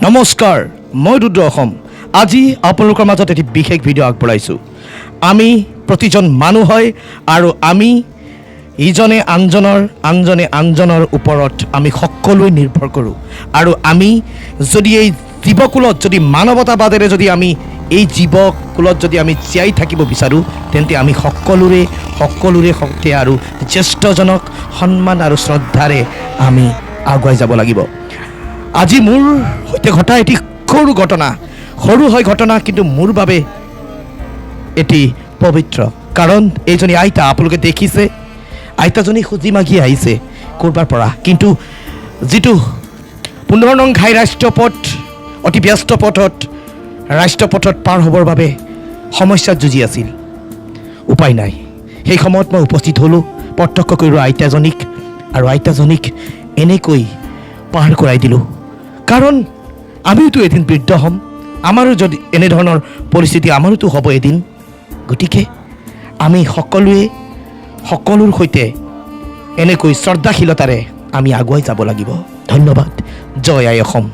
নমস্কাৰ, মই ৰুদ্ৰ অসম। আজি আপোনালোকৰ মাজত এটি বিশেষ ভিডিঅ' আগবঢ়াইছোঁ। আমি প্ৰতিজন মানুহ হয় আৰু আমি ইজনে আনজনৰ ওপৰত আমি সকলোৱে নিৰ্ভৰ কৰোঁ। আৰু আমি যদি এই জীৱকুলত যদি মানৱতাবাদেৰে যদি আমি এই জীৱকুলত যদি আমি জীয়াই থাকিব বিচাৰোঁ, তেন্তে আমি সকলোৰে সৈতে আৰু জ্যেষ্ঠজনক সন্মান আৰু শ্ৰদ্ধাৰে আমি আগুৱাই যাব লাগিব। আজি মোৰ সৈতে ঘটা এটি সৰু ঘটনা, সৰু হয় ঘটনা, কিন্তু মোৰ বাবে এটি পবিত্ৰ। কাৰণ এইজনী আইতা, আপোনালোকে দেখিছে, আইতাজনী খুজি মাগি আহিছে ক'ৰবাৰ পৰা, কিন্তু যিটো 15 নং ঘাই ৰাষ্ট্ৰীয় পথ, অতি ব্যস্ত পথত ৰাষ্ট্ৰীয় পথত পাৰ হ'বৰ বাবে সমস্যাত যুঁজি আছিল। উপায় নাই, সেই সময়ত মই উপস্থিত হ'লোঁ, প্ৰত্যক্ষ কৰিলোঁ আইতাজনীক, আৰু আইতাজনীক এনেকৈ পাৰ কৰাই দিলোঁ। কাৰণ আমিওতো এদিন বৃদ্ধ হ'ম, আমাৰো যদি এনেধৰণৰ পৰিস্থিতি আমাৰোতো হ'ব এদিন। গতিকে আমি সকলোৰ সৈতে এনেকৈ শ্ৰদ্ধাশীলতাৰে আমি আগুৱাই যাব লাগিব। ধন্যবাদ। জয় আই অসম।